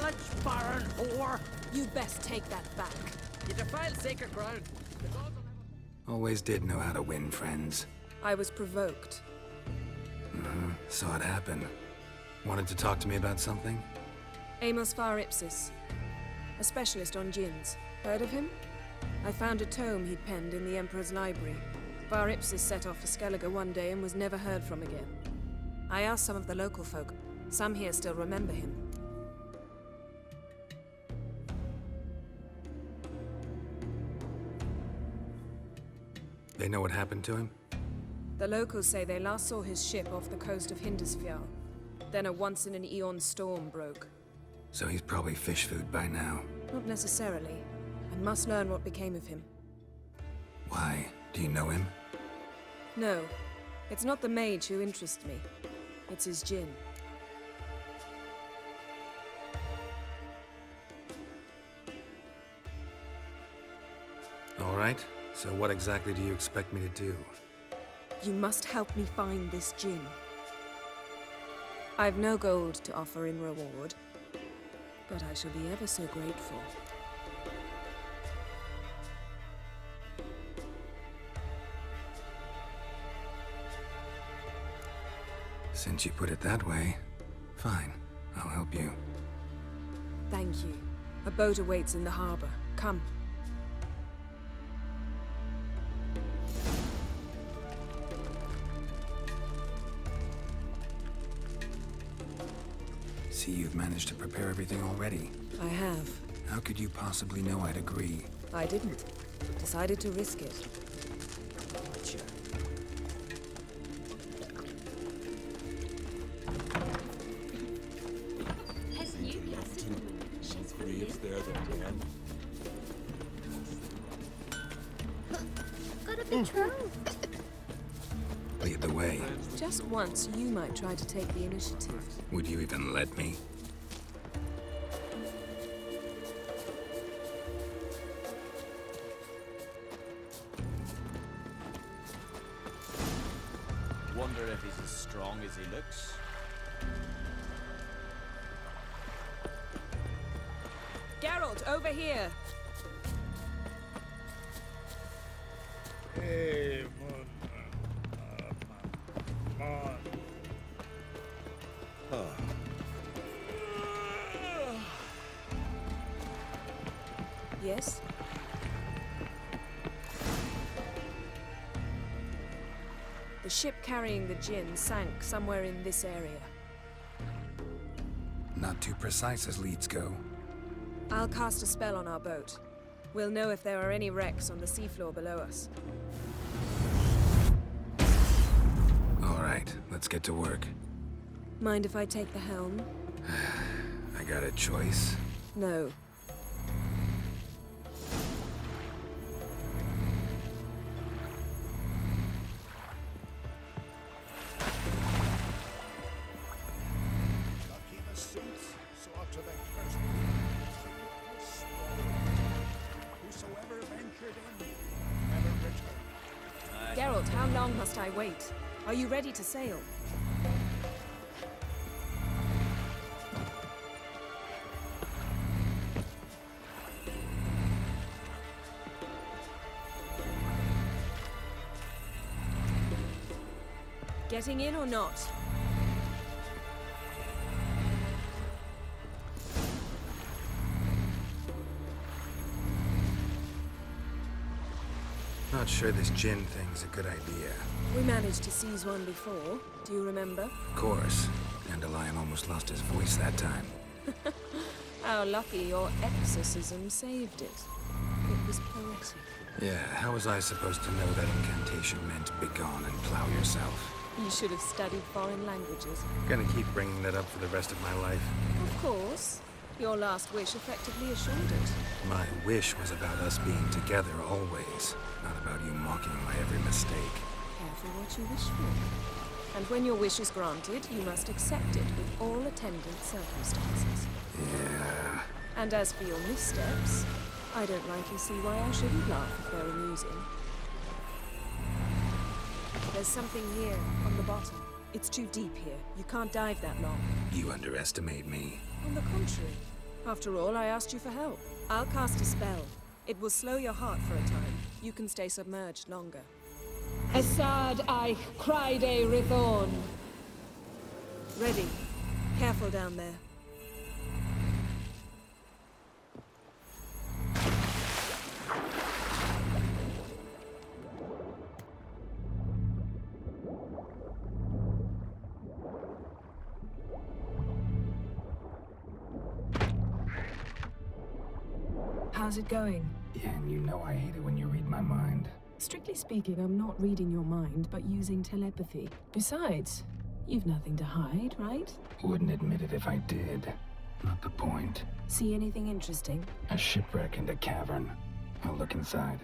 knowledge, barren whore! You'd best take that back. You defile sacred ground. Always did know how to win friends. I was provoked. Saw it happen. Wanted to talk to me about something? Amos Far Ipsis, a specialist on djinns. Heard of him? I found a tome he'd penned in the Emperor's library. Far Ipsis set off for Skellige one day and was never heard from again. I asked some of the local folk. Some here still remember him. They know what happened to him? The locals say they last saw his ship off the coast of Hindisfjall. Then a once-in-an-eon storm broke. So he's probably fish food by now. Not necessarily. I must learn what became of him. Why? Do you know him? No. It's not the mage who interests me. It's his djinn. All right. So what exactly do you expect me to do? You must help me find this djinn. I've no gold to offer in reward, but I shall be ever so grateful. Since you put it that way, fine. I'll help you. Thank you. A boat awaits in the harbor. Come. See, you've managed to prepare everything already. I have. How could you possibly know I'd agree? I didn't. Decided to risk it. Got a betrothed. Lead the way. Just once, you might try to take the initiative. Would you even let me? Wonder if he's as strong as he looks. Geralt, over here! Hey, man. Yes? The ship carrying the djinn sank somewhere in this area. Not too precise as leads go. I'll cast a spell on our boat. We'll know if there are any wrecks on the seafloor below us. All right, let's get to work. Mind if I take the helm? I got a choice. No. Geralt, how long must I wait? Are you ready to sail? Getting in or not? Not sure this djinn thing's a good idea. We managed to seize one before. Do you remember? Of course. Dandelion almost lost his voice that time. How lucky your exorcism saved it. It was poetic. Yeah, how was I supposed to know that incantation meant begone and plow yourself? You should have studied foreign languages. Gonna keep bringing that up for the rest of my life. Of course. Your last wish effectively assured it. My wish was about us being together always, not about you mocking my every mistake. Careful what you wish for. And when your wish is granted, you must accept it with all attendant circumstances. Yeah. And as for your missteps, I don't rightly see why I shouldn't laugh if they're amusing. There's something here, on the bottom. It's too deep here. You can't dive that long. You underestimate me. On the contrary, After all, I asked you for help. I'll cast a spell. It will slow your heart for a time. You can stay submerged longer. Assad I cried a Rithorn. Ready. Careful down there. How's it going? Yen, you know I hate it when you read my mind. Strictly speaking, I'm not reading your mind, but using telepathy. Besides, you've nothing to hide, right? Wouldn't admit it if I did. Not the point. See anything interesting? A shipwreck and a cavern. I'll look inside.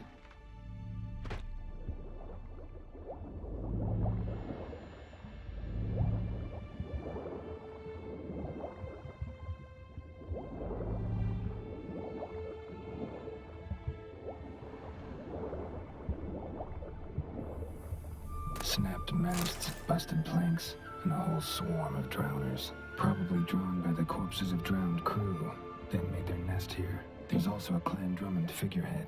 Snapped masts, busted planks, and a whole swarm of drowners. Probably drawn by the corpses of drowned crew, then made their nest here. There's also a Clan Drummond figurehead.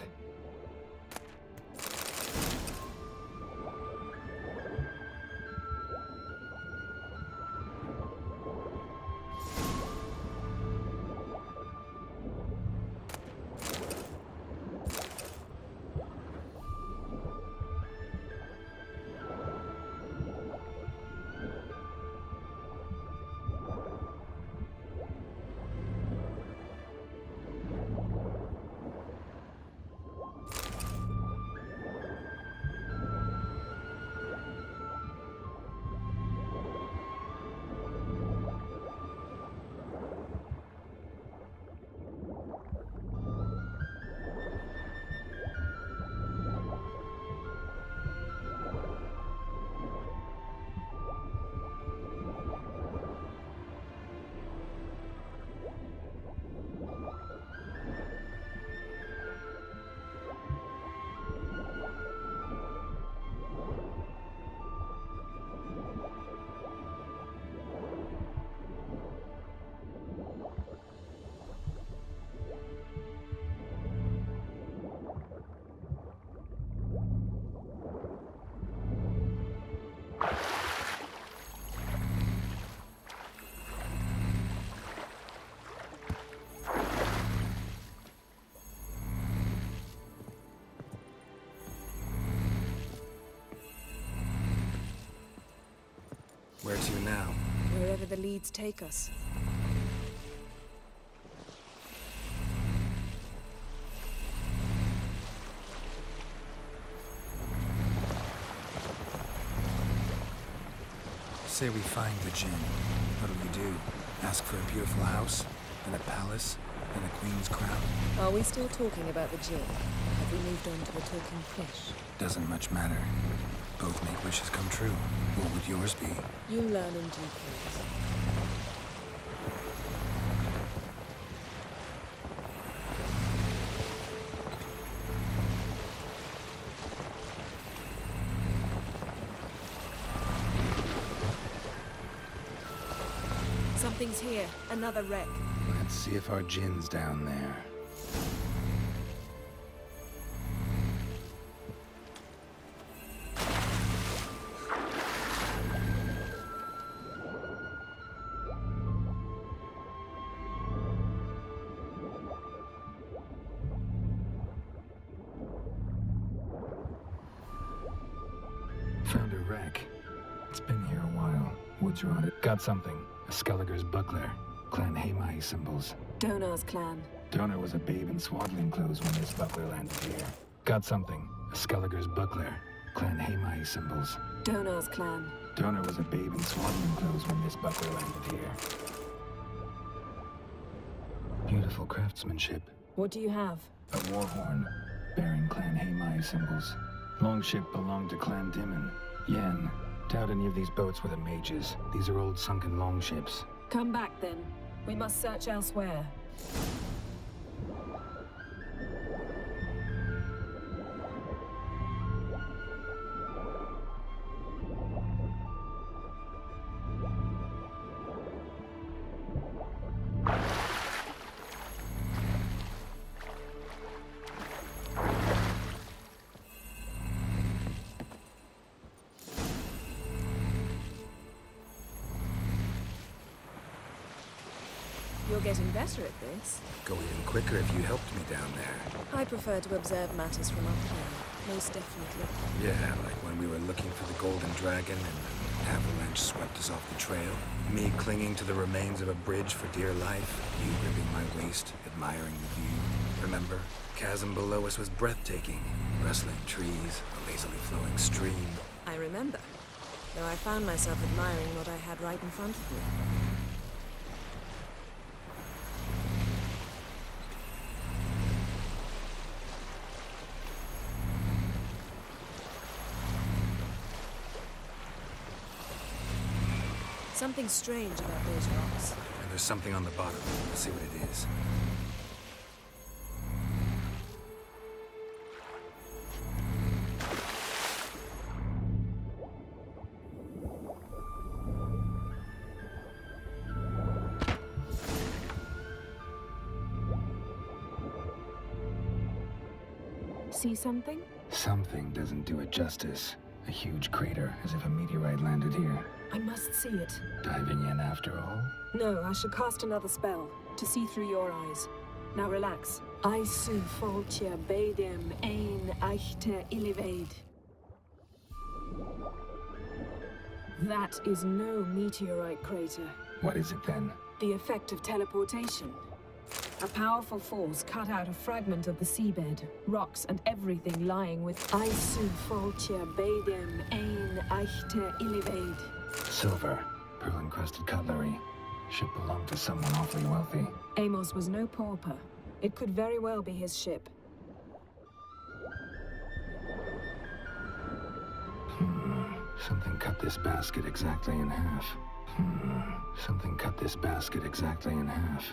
Where to now? Wherever the leads take us. Say we find the Jinn. What'll we do? Ask for a beautiful house? And a palace? And a queen's crown? Are we still talking about the Jinn? Have we moved on to the talking fish? Doesn't much matter. Both make wishes come true. What would yours be? You'll learn in due course. Something's here. Another wreck. Let's see if our Jinn's down there. Found a wreck. It's been here a while. Woods rotted. Got something. A Skelliger's buckler. Clan Haemai symbols. Donar's clan. Donar was a babe in swaddling clothes when this buckler landed here. Got something. A Skelliger's buckler. Clan Haemai symbols. Donar's clan. Donar was a babe in swaddling clothes when this buckler landed here. Beautiful craftsmanship. What do you have? A war horn, bearing Clan Haemai symbols. Longship belonged to Clan Dimon. Yen. Doubt any of these boats were the mages. These are old sunken longships. Come back then. We must search elsewhere. You're getting better at this. Go even quicker if you helped me down there. I prefer to observe matters from up here, most definitely. Yeah, like when we were looking for the Golden Dragon and an avalanche swept us off the trail. Me clinging to the remains of a bridge for dear life. You gripping my waist, admiring the view. Remember? Chasm below us was breathtaking. Rustling trees, a lazily flowing stream. I remember, though I found myself admiring what I had right in front of me. Something strange about those rocks. And there's something on the bottom. Let's see what it is. See something? Something doesn't do it justice. A huge crater, as if a meteorite landed here. I must see it. Diving in after all? No, I should cast another spell, to see through your eyes. Now relax. Aisu foltia bedem ein eichte illivaid. That is no meteorite crater. What is it then? The effect of teleportation. A powerful force cut out a fragment of the seabed, rocks and everything lying with Aisu foltia bedem ein eichte illivaid. Silver, pearl-encrusted cutlery. Should belong to someone awfully wealthy. Amos was no pauper. It could very well be his ship. Something cut this basket exactly in half. Something cut this basket exactly in half.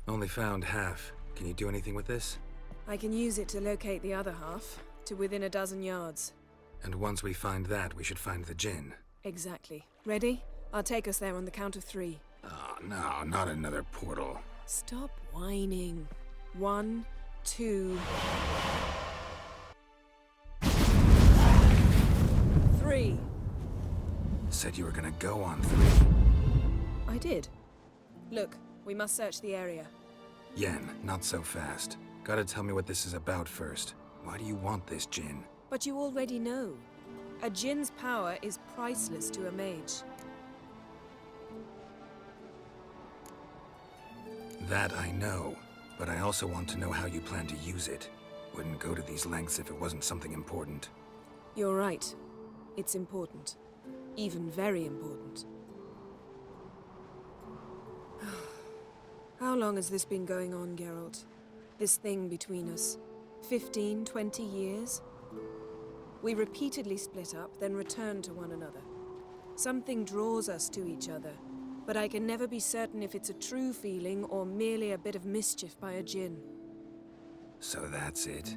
Only found half. Can you do anything with this? I can use it to locate the other half, to within a dozen yards. And once we find that, we should find the Jinn. Exactly. Ready? I'll take us there on the count of 3. Oh, no, not another portal. Stop whining. 1, 2... 3. Said you were gonna go on 3. I did. Look, we must search the area. Yen, not so fast. Gotta tell me what this is about first. Why do you want this Jinn? But you already know. A Jinn's power is priceless to a mage. That I know, but I also want to know how you plan to use it. Wouldn't go to these lengths if it wasn't something important. You're right. It's important. Even very important. How long has this been going on, Geralt? This thing between us? 15, 20 years? We repeatedly split up, then returned to one another. Something draws us to each other, but I can never be certain if it's a true feeling or merely a bit of mischief by a Jinn. So that's it?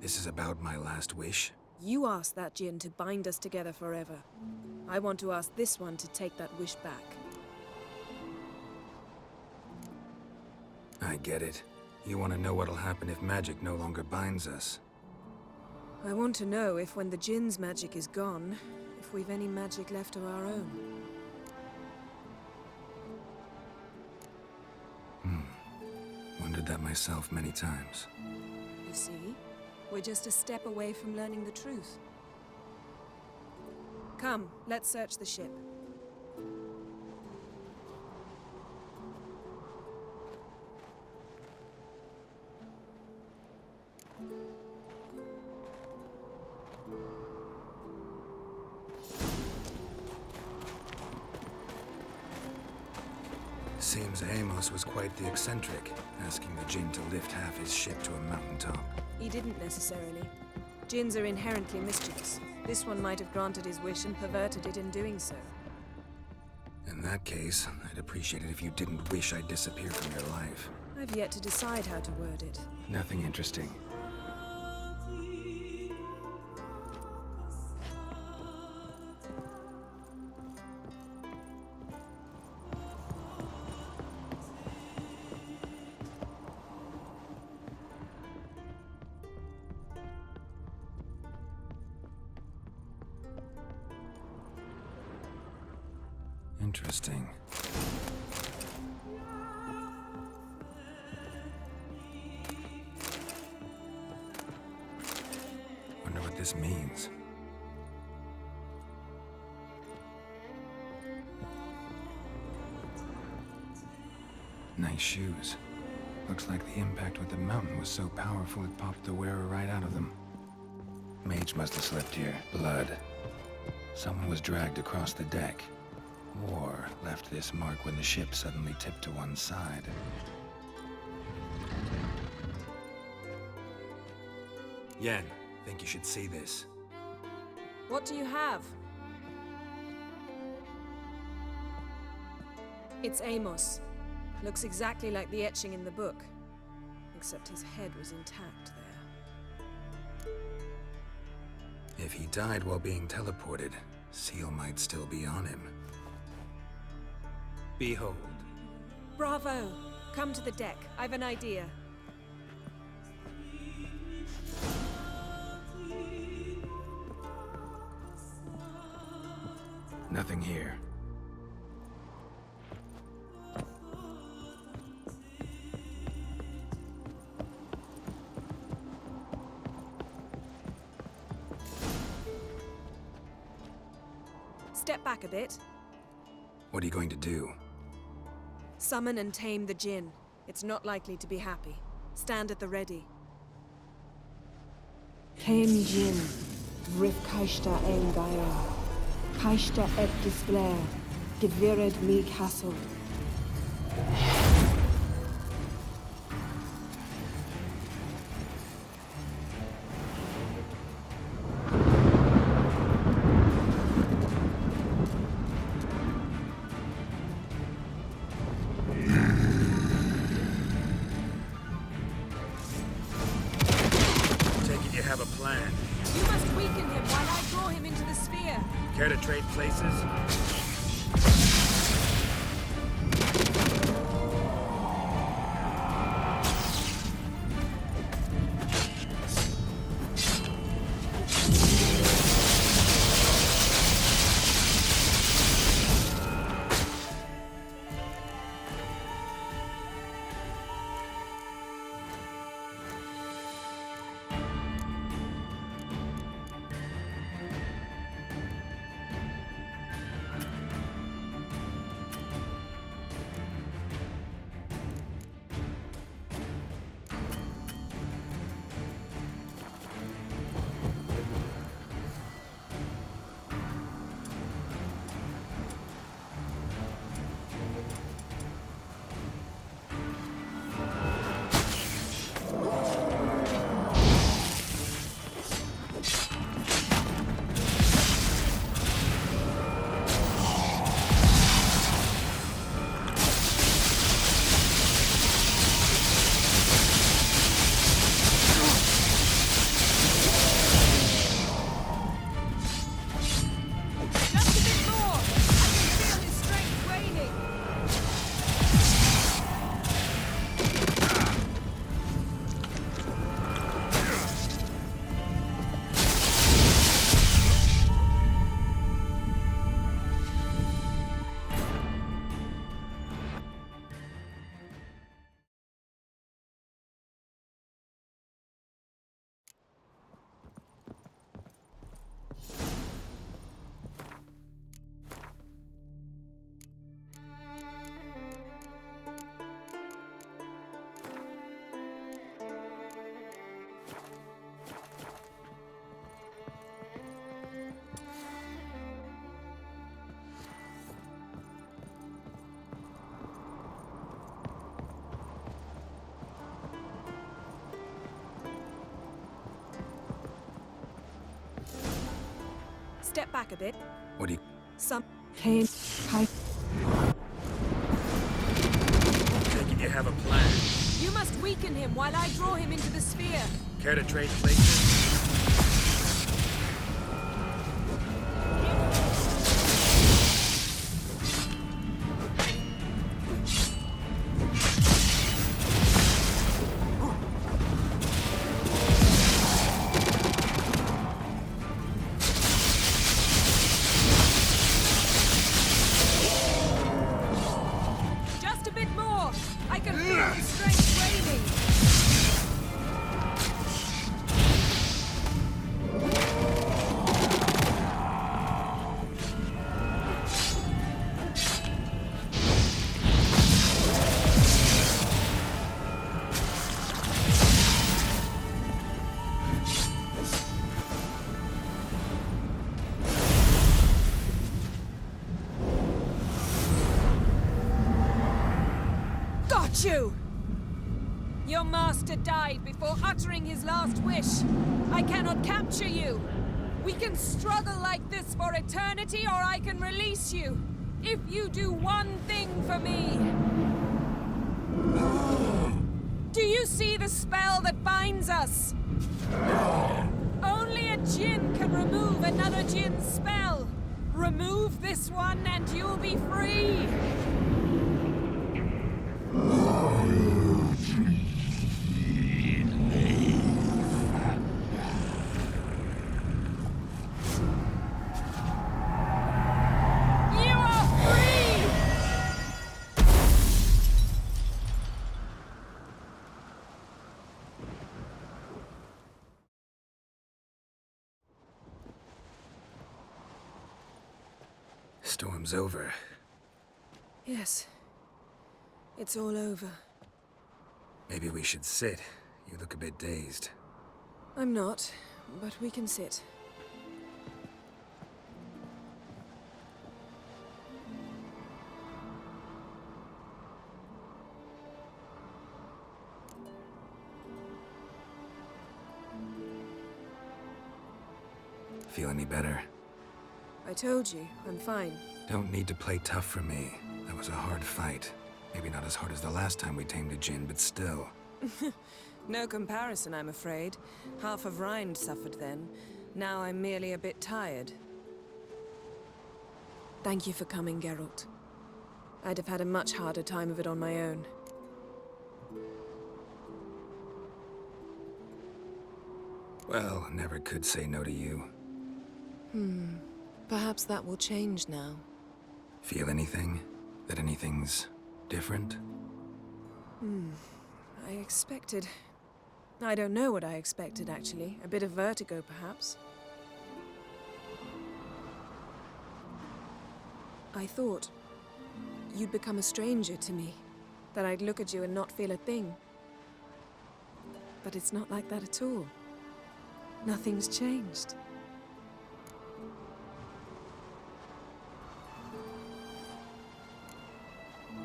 This is about my last wish? You asked that Jinn to bind us together forever. I want to ask this one to take that wish back. I get it. You want to know what'll happen if magic no longer binds us. I want to know if when the Jinn's magic is gone, if we've any magic left of our own. Wondered that myself many times. You see, we're just a step away from learning the truth. Come, let's search the ship. Seems Amos was quite the eccentric, asking the Jinn to lift half his ship to a mountaintop. He didn't necessarily. Jinns are inherently mischievous. This one might have granted his wish and perverted it in doing so. In that case, I'd appreciate it if you didn't wish I'd disappear from your life. I've yet to decide how to word it. Nothing interesting. Interesting. Wonder what this means. Nice shoes. Looks like the impact with the mountain was so powerful it popped the wearer right out of them. Mage must have slept here. Blood. Someone was dragged across the deck. Or left this mark when the ship suddenly tipped to one side. Yen, think you should see this. What do you have? It's Amos. Looks exactly like the etching in the book. Except his head was intact there. If he died while being teleported, Seal might still be on him. Behold. Bravo! Come to the deck. I've an idea. Nothing here. Step back a bit. What are you going to do? Summon and tame the Jinn. It's not likely to be happy. Stand at the ready. Tame Jinn, Rif Kaishta Engaya, Kaishta et Disflair, Gevired me Castle. Take it you have a plan. You must weaken him while I draw him into the sphere. Care to trade places? step back a bit. What do you... Some... Came. Kai. Take it you have a plan. You must weaken him while I draw him into the sphere. Care to trade places? Just a bit more. I can feel the strength waning. Got you! Your master died before uttering his last wish. I cannot capture you. We can struggle like this for eternity, or I can release you. If you do one thing for me. Do you see the spell that binds us? Only a djinn can remove another djinn's spell. Remove this one and you'll be free. You are free! Storm's over. Yes. It's all over. Maybe we should sit. You look a bit dazed. I'm not, but we can sit. Feel any better? I told you, I'm fine. Don't need to play tough for me. That was a hard fight. Maybe not as hard as the last time we tamed a djinn, but still. No comparison, I'm afraid. Half of Rind suffered then. Now I'm merely a bit tired. Thank you for coming, Geralt. I'd have had a much harder time of it on my own. Well, never could say no to you. Perhaps that will change now. Feel anything? That anything's different? I expected... I don't know what I expected, actually. A bit of vertigo, perhaps. I thought you'd become a stranger to me. That I'd look at you and not feel a thing. But it's not like that at all. Nothing's changed.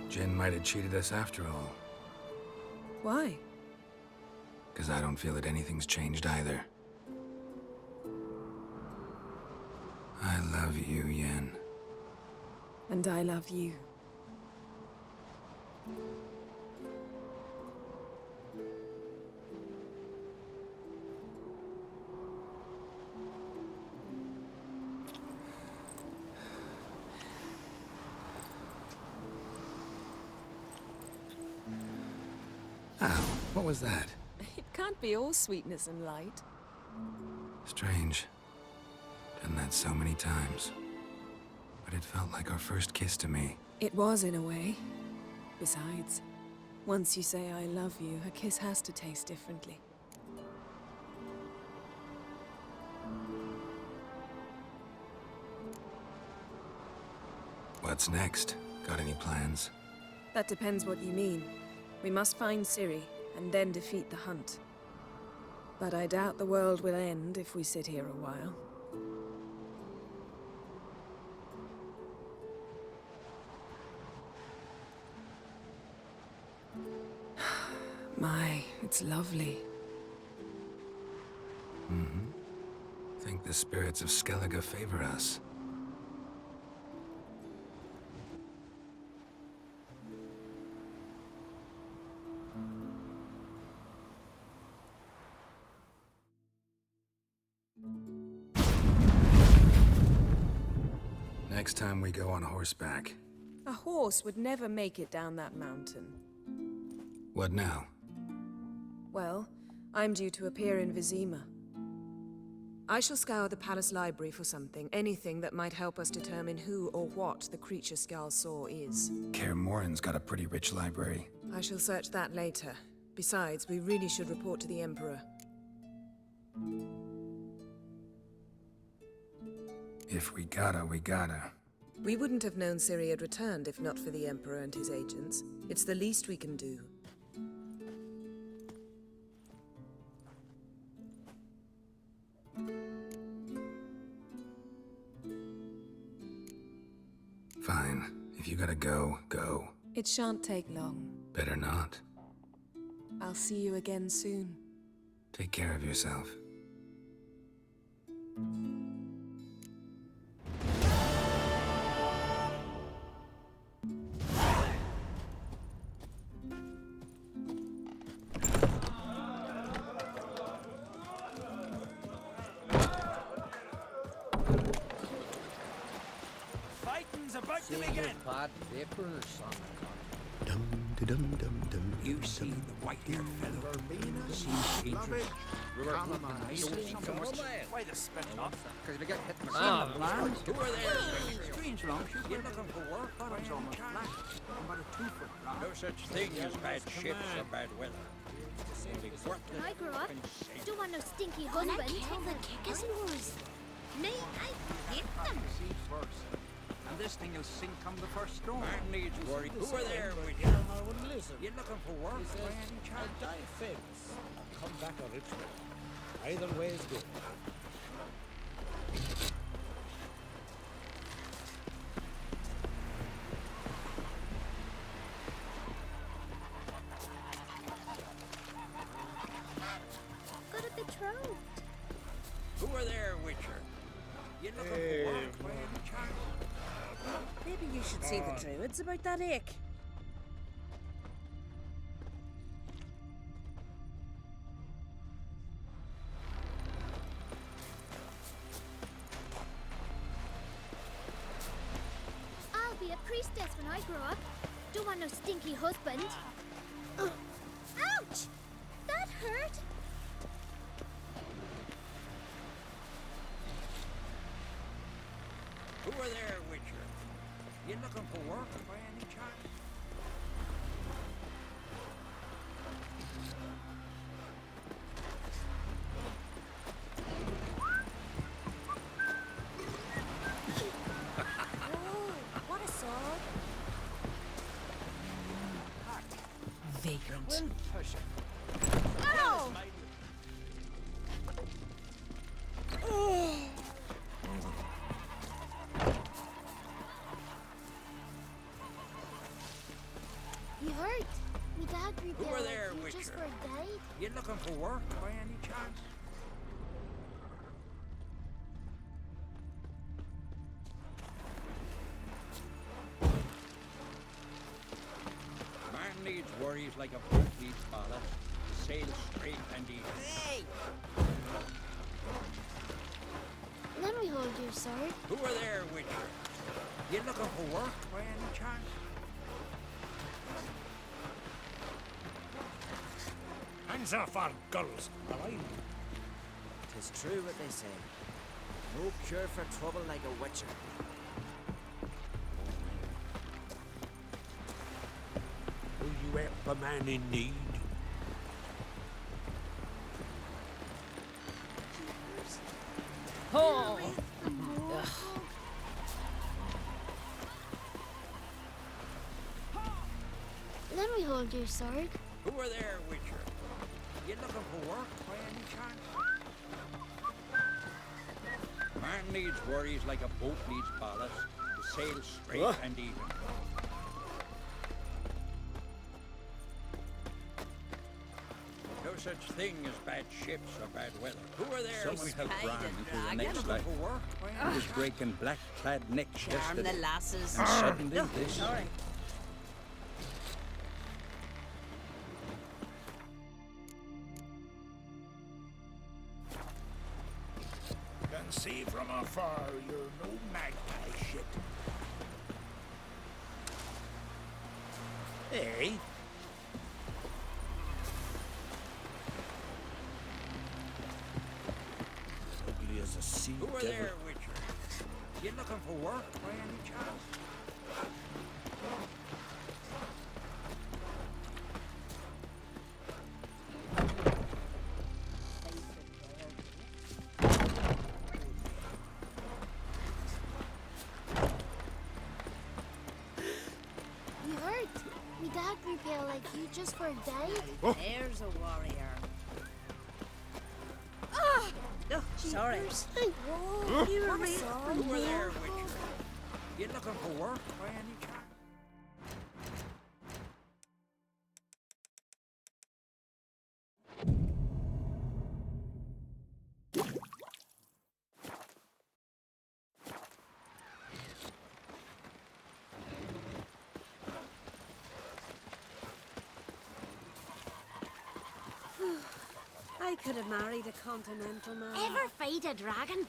Jinn might have cheated us after all. Why? Because I don't feel that anything's changed either. I love you, Yen. And I love you. Ow, what was that? It can't be all sweetness and light. Strange. Done that so many times. But it felt like our first kiss to me. It was, in a way. Besides, once you say I love you, a kiss has to taste differently. What's next? Got any plans? That depends what you mean. We must find Ciri, and then defeat the hunt. But I doubt the world will end if we sit here a while. My, it's lovely. Think the spirits of Skellige favor us. Next time we go on horseback. A horse would never make it down that mountain. What now? Well, I'm due to appear in Vizima. I shall scour the palace library for something, anything that might help us determine who or what the creature Skjal saw is. Kaer Morhen's got a pretty rich library. I shall search that later. Besides, we really should report to the Emperor. If we gotta, we gotta. We wouldn't have known Ciri had returned if not for the Emperor and his agents. It's the least we can do. Fine. If you gotta go, go. It shan't take long. Better not. I'll see you again soon. Take care of yourself. Fighting's about to begin. Bad vapors on the You see the white-haired fellow? See strangers. Why the spit not? Because we get hit in the Ah, land. Who are there? Strange long. You're looking for work? Thought it's almost flat. About a 2-foot rock. No such thing as bad ships or bad weather. When I grow up, I don't want no stinky husband. Tell the kickers yours. Me, I hate them. See first. And this thing will sink come the first storm. Man needs worry. Who are there with you? you? You're looking for work by any chance? I'll die famous. I'll come back a rich man. Either way is good. Got a betrothed. Who are there, Witcher? You looking for work by any chance? Maybe you should see the druids about that ache. I'll be a priestess when I grow up. Don't want no stinky husband. Ouch! That hurt! Who are there, Witcher? You looking for work by any chance? Oh, what a sword. Vagrant. Push it. Ow! You hurt? Me dad Who are there, you Witcher? just for a day? You looking for work by any chance? Man needs worries like a boat needs ballast. Sail straight and easy. Hey! Let me hold your sword. Who are there, Witcher? You looking for work by any chance? Hands off our girls. Alive. Tis true what they say. No cure for trouble like a witcher. Will you help a man in need? Oh! Let me hold your sword. Who are there, Witcher? You looking for work by any chance? Man needs worries like a boat needs ballast. To sail straight and even. No such thing as bad ships or bad weather. Who are there? Someone help Spade Bran and into the dragon. next life. For work? He was breaking black-clad necks Charm yesterday. the lasses. And suddenly No, this. sorry. Can see from afar you're no magpie shit. Hey? Ugly as a sea Who are devil. there, Witcher? You looking for work by any chance? We heard. Me dad prepare like you just for a day. There's a warrior. Oh, sorry. Whoa, You were I'm real. sorry. Who are there, Witcher? You looking for work by any chance? I could have married a continental man. Ever fight a dragon?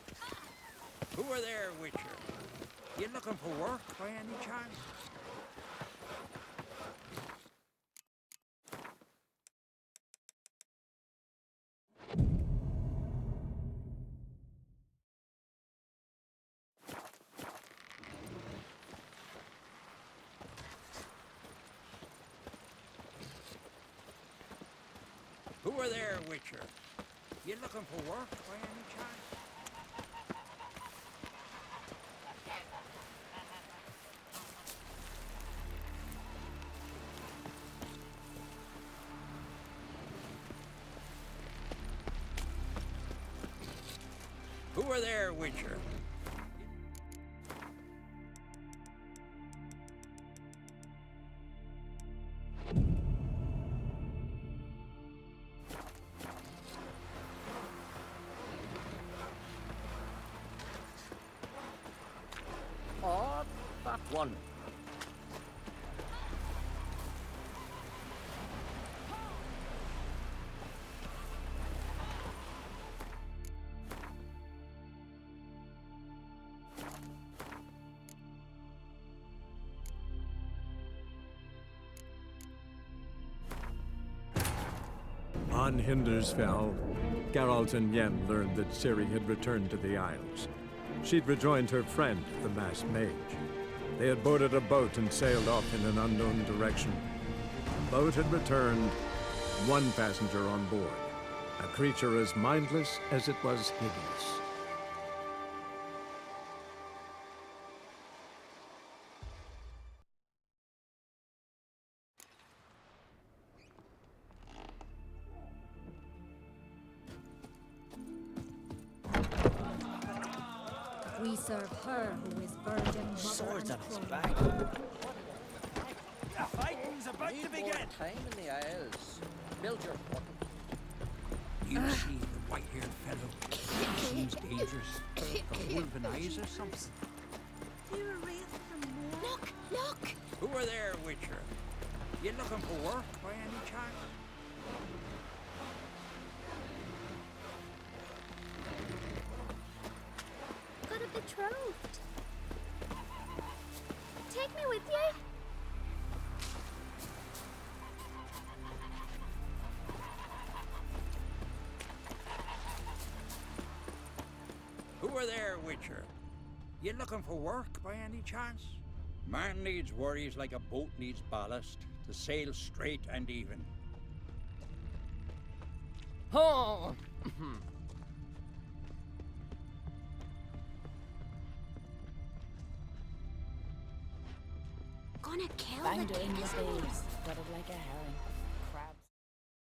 Who are there, Witcher? You looking for work by any chance? Who are there, Witcher? You looking for work by any chance? Who are there, Witcher? Oh, that one. On Hindersfell, Geralt and Yen learned that Ciri had returned to the Isles. She'd rejoined her friend, the masked mage. They had boarded a boat and sailed off in an unknown direction. The boat had returned, one passenger on board, a creature as mindless as it was hideous. We serve her who is burdened. Swords on his back. The fighting's about to begin. Time in the Isles. Build your button. You see the white-haired fellow? He seems dangerous. Got wolven eyes or something. You were real from more. Look, look! Who are there, Witcher? You looking for work by any chance? Got a betrothed. Take me with you. Who are there, Witcher? You looking for work by any chance? Man needs worries like a boat needs ballast to sail straight and even. Oh! Gonna kill Find the her in your Kickers. base, gutted like a herring.